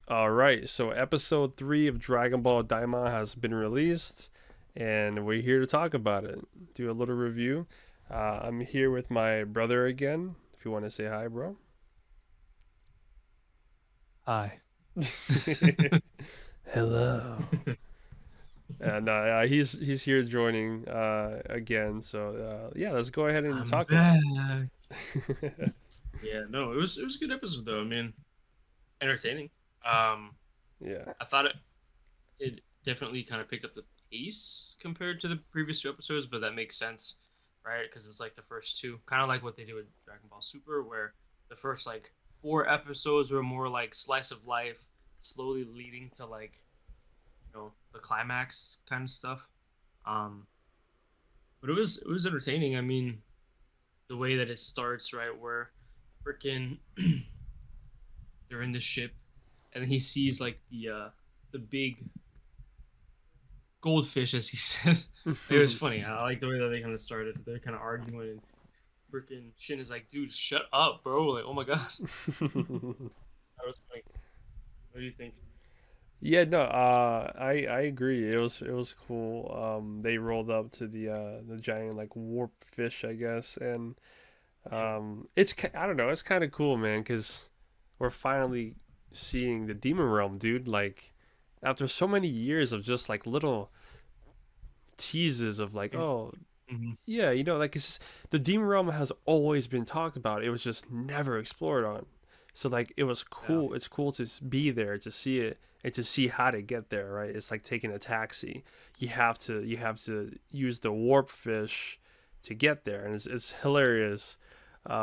All right, so episode 3 of Dragon Ball Daima has been released, and we're here to talk about it, do a little review. I'm here with my brother again. If you want to say hi, bro. Hi. Hello. And he's here joining again. So yeah, let's go ahead and I'm talk about back. it. Yeah, no, it was a good episode though. I mean, entertaining. Um, Yeah. I thought it definitely kind of picked up the pace compared to the previous two episodes, but that makes sense, right? Because it's like the first two, kind of like what they do with Dragon Ball Super, where the first like four episodes were more like slice of life, slowly leading to like the climax kind of stuff. Um, but it was entertaining. I mean, the way that it starts, right, where freaking they're in the ship and he sees like the big goldfish, as he said. It was funny. I like the way that they kind of started. They're kind of arguing, and freaking Shin is like, "Dude, shut up, bro!" Like, oh my god, that was funny. What do you think? Yeah, no, I agree. It was cool. They rolled up to the giant like warp fish, I guess, and Yeah, I don't know, it's kind of cool, man, because we're finally seeing the demon realm, dude. Like after so many years of just like little teases of like, oh mm-hmm. yeah, like the demon realm has always been talked about. It was just never explored on. So like it was Yeah, cool. It's cool to be there to see it and to see how to get there. Right? It's like taking a taxi. You have to use the warp fish to get there, and it's hilarious. we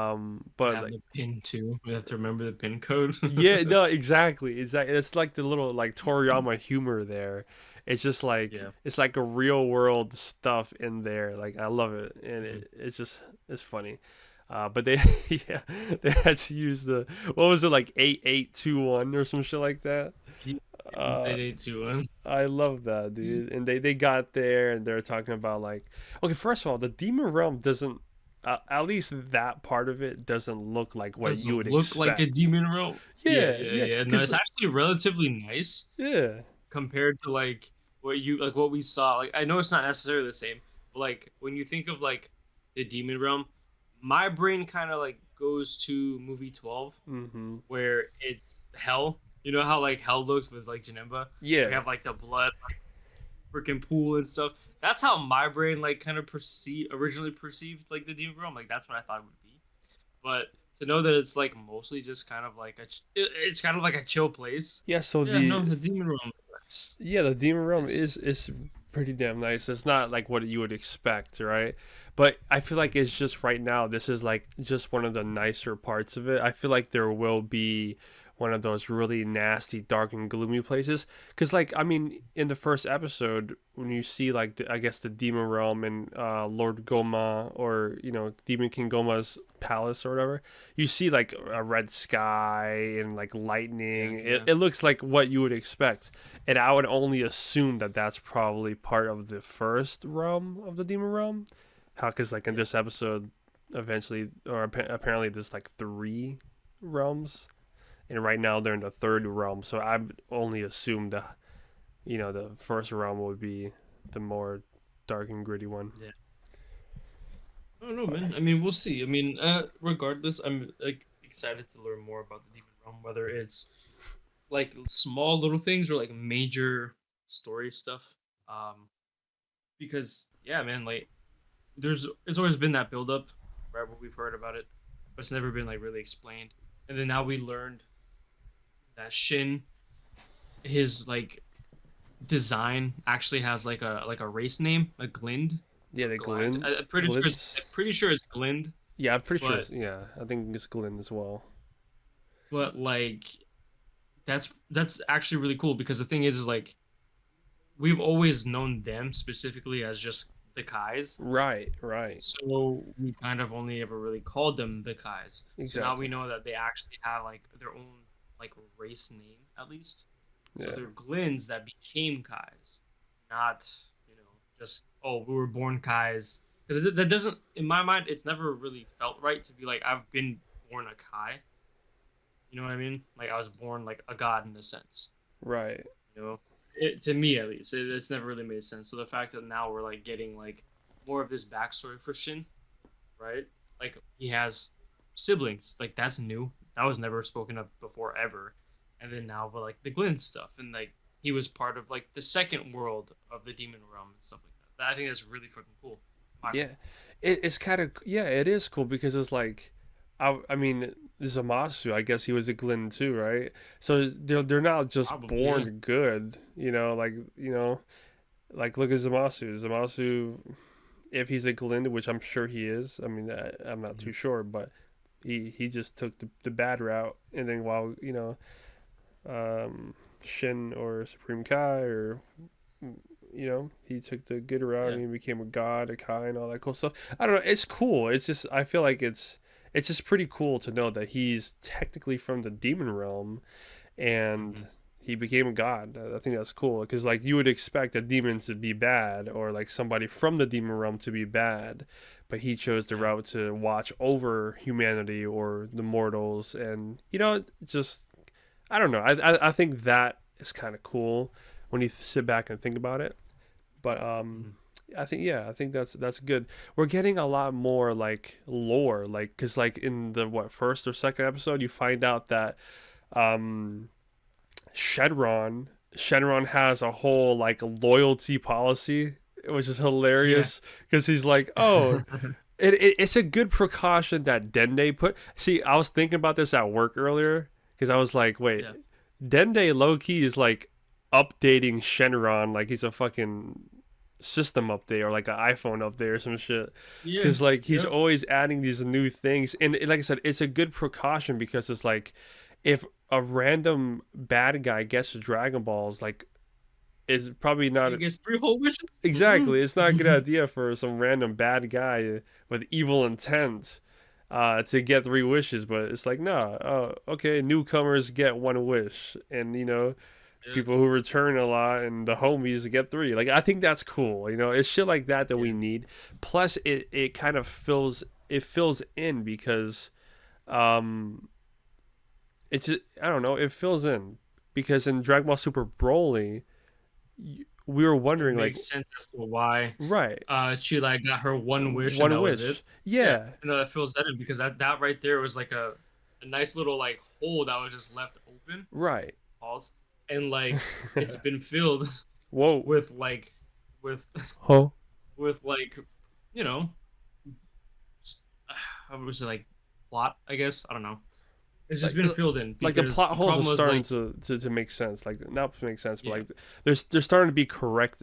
But have like the pin too. We have to remember the pin code. yeah, no, exactly. It's like the little like Toriyama humor there. It's just like Yeah. it's like a real world stuff in there. Like I love it, and Mhm. it's funny. But they yeah they had to use the what was it like 8821 or some shit like that. Yeah, Uh, 882-1. I love that, dude. And they got there and they're talking about like okay, first of all, the demon realm doesn't at least that part of it doesn't look like what you Doesn't would look like a expect. demon realm. Yeah, Yeah, yeah, yeah, yeah. No, because it's actually relatively nice yeah. compared to like what we saw. Like I know it's not necessarily the same, but like when you think of like the demon realm, my brain kind of like goes to movie 12 Mm-hmm. where it's hell. You know how like hell looks with like Janemba? We Yeah. have like the blood like freaking pool and stuff. That's how my brain like kind of originally perceived like the demon realm. Like that's what I thought it would be. But to know that it's like mostly just kind of like it's kind of like a chill place. Yeah, so Yeah, no, the the demon realm is yeah, the demon realm nice. is pretty damn nice. It's not like what you would expect, right? But I feel like it's just right now this is like just one of the nicer parts of it. I feel like there will be one of those really nasty, dark and gloomy places cuz like I mean in the first episode when you see like I guess the demon realm and Lord Goma or Demon King Goma's palace or whatever, you see like a red sky and like Yeah, lightning. It, yeah, it looks like what you would expect, and I would only assume that that's probably part of the first realm of the demon realm. How? Because like in yeah. this episode, eventually, or apparently, there's like three realms, and right now they're in the third realm. So I would only assume the first realm would be the more dark and gritty one. Yeah. I don't know, But man. I mean, we'll see. I mean, regardless, I'm like excited to learn more about the demon realm, whether it's like small little things or like major story stuff. Um, because yeah, man, like there's always been that build up, right? Where we've heard about it, but it's never been like really explained. And then now we learned that Shin, his like design actually has like a race name, a Glind yeah, or the Glind. Glint, I'm Glints. pretty sure it's Glind, Yeah, I'm pretty sure. but Yeah, I think it's Glint as well. like that's actually really cool because the thing is like we've always known them specifically as just the Kais. Right, right, So we kind of only ever really called them the Kais. So now we exactly. know that they actually have like their own like race name at least. So Yeah. they're Glins that became Kais, not just oh we were born Kais. Because that doesn't in my mind it's never really felt right to be like I've been born a Kai. You know what I mean? Like I was born like a god in a sense. Right. You know, to me at least, it's never really made sense. So the fact that now we're like getting like more of this backstory for Shin, right? Like he has siblings, like that's new. That was never spoken of before ever. And then now, but like the Glint stuff, and like he was part of like the second world of the demon realm and stuff like that. I think that's really freaking cool. In my Yeah, opinion. it's kind of yeah, it is cool because it's like, I mean Zamasu, I guess he was a Glen too, right? So they're not just Probably, yeah. born good, like look at Zamasu. Zamasu, if he's a Glen, which I'm sure he is. I mean, I'm not Mhm. too sure, but he just took the bad route, and then while Shin or Supreme Kai or he took the good route Yeah. and he became a god, a Kai, and all that cool stuff. I don't know. It's cool. It's just I feel like it's just pretty cool to know that he's technically from the demon realm and Hmm. he became a god. I think that's cool because like you would expect a demon to be bad or like somebody from the demon realm to be bad, but he chose the Yeah. route to watch over humanity or the mortals, and just I don't know. I think that is kind of cool when you sit back and think about it. But Hmm. I think yeah, I think that's good. We're getting a lot more like lore, like because like in the first or second episode, you find out that um Shenron has a whole like loyalty policy, which is Yeah. hilarious because he's like, oh, it's a good precaution that Dende put. See, I was thinking about this at work earlier because I was like, wait, Yeah. Dende low key is like updating Shenron like he's a fucking system update or like an iPhone update or some shit. Yeah. Because like he's Yep. always adding these new things, and like I said, it's a good precaution because it's like if a random bad guy gets Dragon Balls, like it's probably not He gets three whole wishes. exactly. It's not a good idea for some random bad guy with evil intent to get three wishes, but it's like, no, okay, newcomers get one wish, and Yeah. people who return a lot and the homies get three. Like, I think that's cool. It's shit like that we Yeah. need. Plus, it kind of fills in because um, it's I don't know, it fills in because in Dragon Ball Super Broly, we were It wondering like, makes sense as to why right, she like got her one wish and one that was it. wish, Yeah, yeah, no, that fills that in because that right there was like a nice little like hole that was just left open. right. Pause. And like it's been filled Whoa. with like with Huh? with like you know how was it like plot, I guess. I don't know. It's just Like been filled in like the because plot the holes are problem was starting like to make sense. Like not to make sense, but yeah, like they're starting to be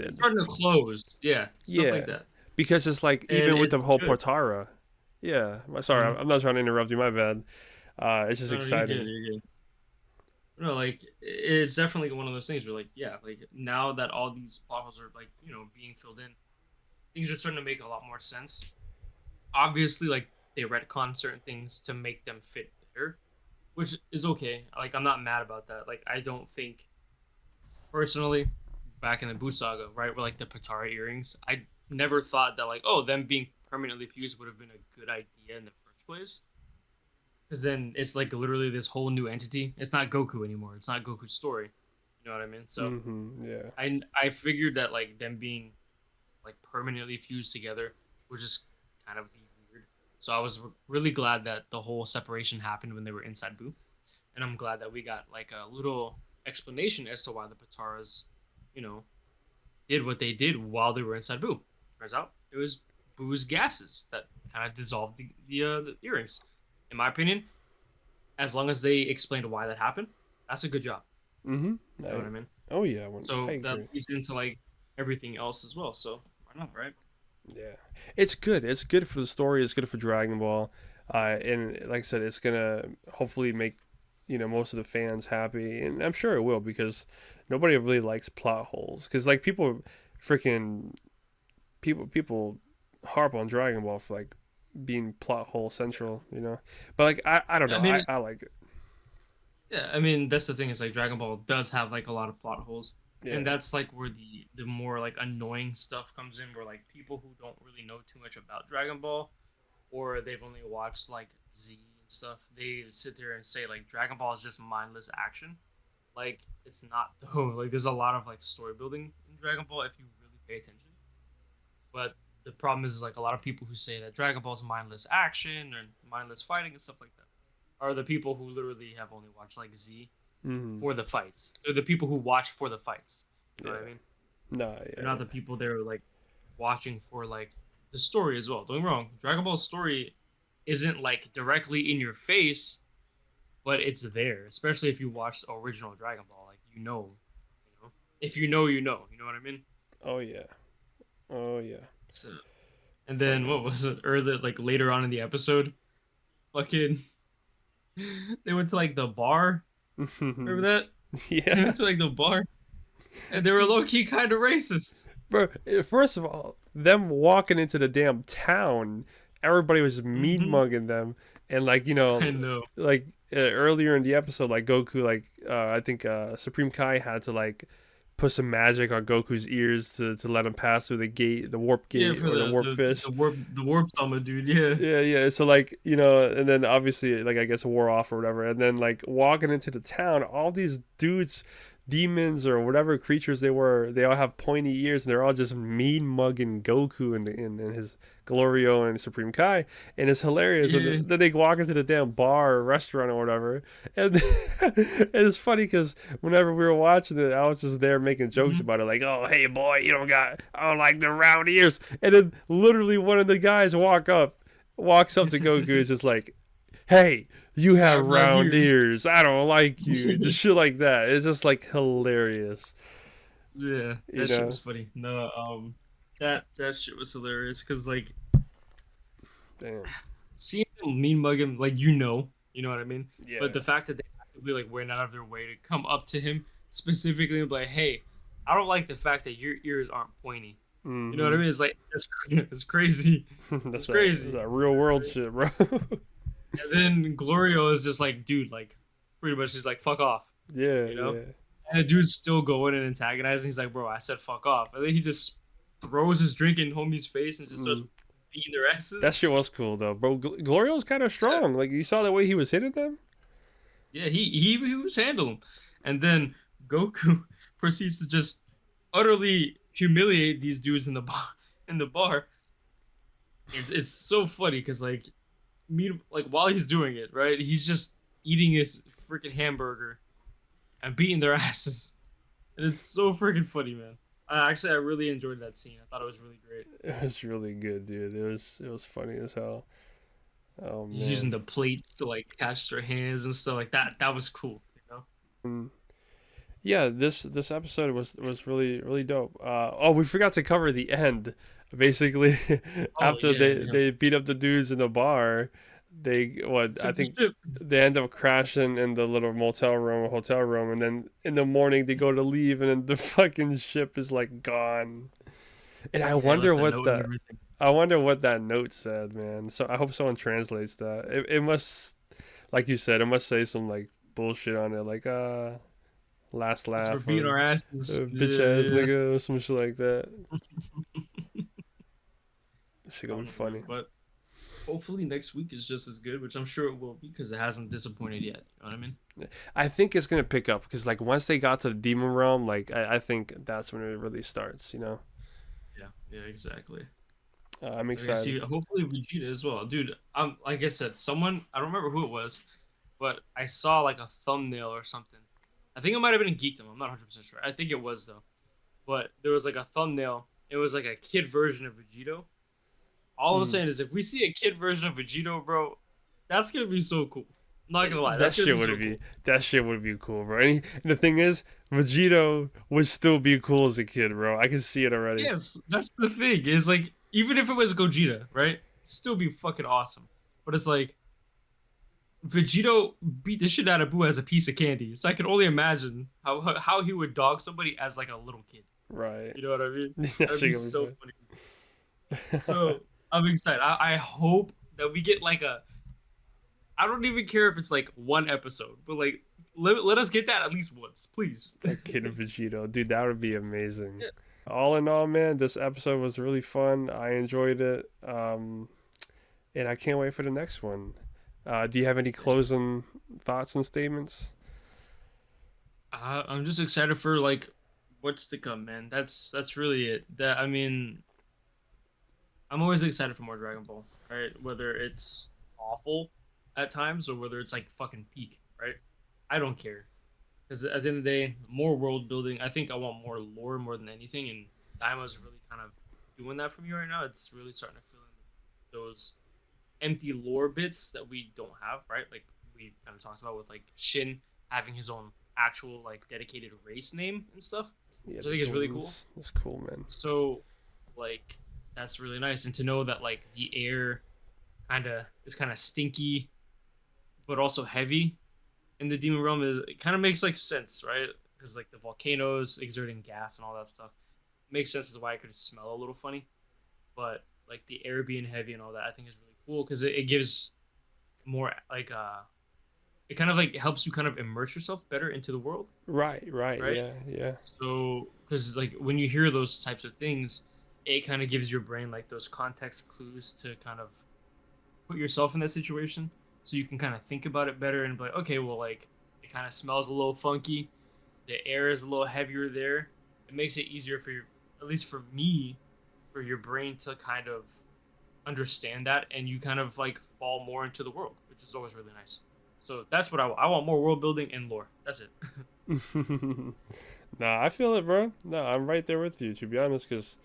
it's corrected. starting to close. Yeah, stuff like Yeah, that. because it's like And even with it's the whole good. Potara. Yeah, sorry, Mhm. I'm not trying to interrupt you. My bad. It's just No, no, you're good. exciting. You're good. No, like it's definitely one of those things where like yeah, like now that all these plot holes are like being filled in, things are starting to make a lot more sense. Obviously, like they retcon certain things to make them fit better, which is okay. Like I'm not mad about that. Like I don't think personally, back in the Boo saga, right, where like the Patara earrings, I never thought that like them being permanently fused would have been a good idea in the first place. Because then it's like literally this whole new entity. It's not Goku anymore. It's not Goku's story. You know what I mean? So Yeah. I figured that like them being like permanently fused together would just kind of be weird. So I was really glad that the whole separation happened when they were inside Boo, and I'm glad that we got like a little explanation as to why the Pataras, you know, did what they did while they were inside Boo. Turns out it was Boo's gases that kind of dissolved the earrings. In my opinion, as long as they explained why that happened, that's a good job. Mm-hmm. You know what I mean? Oh yeah, I So that agree. leads into like everything else as well. So why not, right? Yeah, it's good. It's good for the story. It's good for Dragon Ball, and like I said, it's gonna hopefully make most of the fans happy, and I'm sure it will because nobody really likes plot holes. Because like freaking people harp on Dragon Ball for like being plot hole central, But like I don't I know. mean, I like it. yeah, I mean that's the thing is like Dragon Ball does have like a lot of plot holes, and Yeah. that's like where the more like annoying stuff comes in, where like people who don't really know too much about Dragon Ball, or they've only watched like Z and stuff, they sit there and say like Dragon Ball is just mindless action. Like it's not though. Like there's a lot of like story building in Dragon Ball if you really pay attention. But the problem is like a lot of people who say that Dragon Ball is mindless action or mindless fighting and stuff like that are the people who literally have only watched like Z Mm-hmm. for the fights. They're the people who watch for the fights. You know Yeah. what I mean? No. They're Yeah. not the people that are like watching for like the story as well. Don't get me wrong. Dragon Ball's story isn't like directly in your face, but it's there. Especially if you watch the original Dragon Ball, like you know. If you know, you know. You know what I mean? Oh yeah. Oh yeah. So, and then Fucking. what was it? Earlier, like later on in the episode, fucking, they went to like the bar. Remember that? They Yeah. went to like the bar, and they were low key kind of racist. Bro, first of all, them walking into the damn town, everybody was mean Hmm. mugging them, and like I know. like earlier in the episode, like Goku, like I think Supreme Kai had to like put some magic on Goku's ears to let him pass through the gate, the warp Yeah, gate for or the warp fish. the warp summer dude. Yeah. Yeah, yeah. So like, and then obviously like I guess wore off or whatever, and then like walking into the town, all these dudes, demons or whatever creatures they were, they all have pointy ears, and they're all just mean mugging Goku in his Glorio and Supreme Kai, and it's hilarious. And Yeah. then they walk into the damn bar or restaurant or whatever, and, and it's funny because whenever we were watching it, I was just there making jokes Hmm. about it, like, "Oh, hey boy, I don't like the round ears," and then literally one of the guys walks up to Goku, is just like, "Hey, you You have have round round ears. ears. I don't like you." Just shit like that. It's just like hilarious, Yeah, you that shit know. was funny. No, that shit was hilarious because like Damn. seeing them mean mug him, like you know what I mean. But Yeah. the fact that they actively like went out of their way to come up to him specifically and be like, "Hey, I don't like the fact that your ears aren't pointy." You know what I Mm-hmm. mean? It's like it's crazy. That's It's that's crazy. that real world shit, bro. And then Glorio is just like, dude, like pretty much he's like, "Fuck off," Yeah, you know. yeah. And the dude's still going and antagonizing. He's like, "Bro, I said fuck off," and then he just throws his drink in homie's face and just starts Mm. beating their That asses. shit was cool though, bro. Glorio's kind of Yeah, strong. Like you saw the way he was hitting them. yeah, he was handling him, and then Goku proceeds to just utterly humiliate these dudes in the bar. In the bar, it's so funny because like while he's doing it, right, he's just eating his freaking hamburger and beating their asses, and it's so freaking funny, man. I really enjoyed that scene. I thought it was really great. It was really good, dude. It was funny as hell. Oh He's using man. the plates to like catch their hands and stuff like that. That was cool, you know. Yeah, this episode was really dope. Oh, we forgot to cover the end. Basically, Oh after yeah, they yeah. they beat up the dudes in the bar, they what I Took the think ship. they end up crashing in the little motel room or hotel room, and then in the morning they go to leave, and then the fucking ship is like gone. And Yeah, left a note and everything. I wonder what that note said, man. So I hope someone translates that. It must, like you said, it must say some like bullshit on it, like last Because we're laugh beating or our asses. bitch ass Yeah, nigga or some shit like that. yeah. This shit gonna be Funny, man. funny. But hopefully next week is just as good, which I'm sure it will be because it hasn't disappointed yet. You know what I mean? I think it's gonna pick up because like once they got to the demon realm, like I think that's when it really starts. Yeah, yeah, exactly. I'm Like I see, excited. hopefully Vegeta as well, dude. Like I said, someone I don't remember who it was, but I saw like a thumbnail or something. I think it might have been in Geekdom. I'm not 100% sure. I think it was though. But there was like a thumbnail. It was like a kid version of Vegito. All I'm Mm. saying is, if we see a kid version of Vegito, bro, that's gonna be so cool. I'm not gonna lie, That that's gonna shit be would so be cool. that shit would be cool, bro. And the thing is, Vegito would still be cool as a kid, bro. I can see it already. Yes, that's the thing. Is like even if it was Gogeta, right? It'd still be fucking awesome. But it's like Vegito beat the shit out of Boo as a piece of candy. So I can only imagine how he would dog somebody as like a little kid. Right. You know what I mean? That That'd be shit so gonna funny. be fun. So I'm excited. I hope that we get like a. I don't even care if it's like one episode, but like let us get that at least once, please. A kid Vegito, dude, that would be amazing. Yeah. All in all, man, this episode was really fun. I enjoyed it, and I can't wait for the next one. Do you have any closing thoughts and statements? I'm just excited for like what's to come, man. That's really it. That I mean, I'm always excited for more Dragon Ball, right? Whether it's awful at times or whether it's like fucking peak, right? I don't care because at the end of the day, more world building. I think I want more lore more than anything, and Daima's really kind of doing that for me right now. It's really starting to fill in those empty lore bits that we don't have, right? Like we kind of talked about with like Shin having his own actual like dedicated race name and stuff, Yeah, which I the think is really cool. Goons. That's cool, man. So like that's really nice, and to know that like the air kind of stinky but also heavy in the demon realm is it kind of makes like sense, right? Because like the volcanoes exerting gas and all that stuff makes sense as to why I could smell a little funny, but like the air being heavy and all that I think is really cool because it gives more like it kind of like helps you kind of immerse yourself better into the world, Right, right, right? yeah, yeah. So because like when you hear those types of things, it kind of gives your brain like those context clues to kind of put yourself in that situation, so you can kind of think about it better and be like, okay, well, like it kind of smells a little funky, the air is a little heavier there. It makes it easier for your, at least for me, for your brain to kind of understand that, and you kind of like fall more into the world, which is always really nice. So that's what I want. I want more world building and lore. That's it. Nah, I feel it, bro. No, I'm right there with you, to be honest, because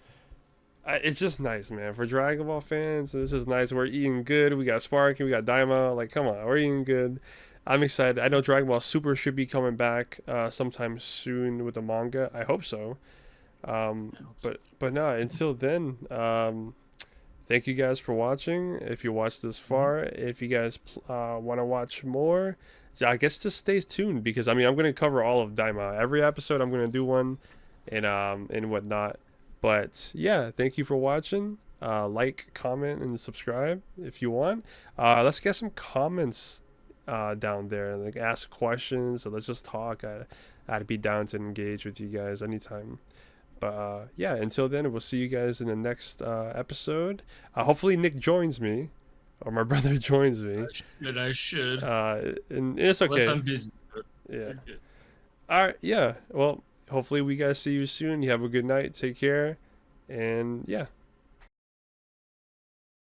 it's just nice, man. For Dragon Ball fans, this is nice. We're eating good. We got Sparky, we got Daima. Like, come on, we're eating good. I'm excited. I know Dragon Ball Super should be coming back sometime soon with the manga. I hope so. I hope so. But no, until then, thank you guys for watching. If you watched this Mhm. far, if you guys want to watch more, I guess just stay tuned because I mean I'm gonna cover all of Daima. Every episode I'm gonna do one, and whatnot. But yeah, thank you for watching. Like, comment, and subscribe if you want. Let's get some comments down there. Like ask questions. So let's just talk. I'd be down to engage with you guys anytime. But yeah, until then, we'll see you guys in the next episode. Hopefully, Nick joins me, or my brother joins me. I should, And it's unless okay. I'm busy. But Yeah. you're good. All right. Yeah. Well, hopefully, we guys see you soon. You have a good night. Take care. And yeah.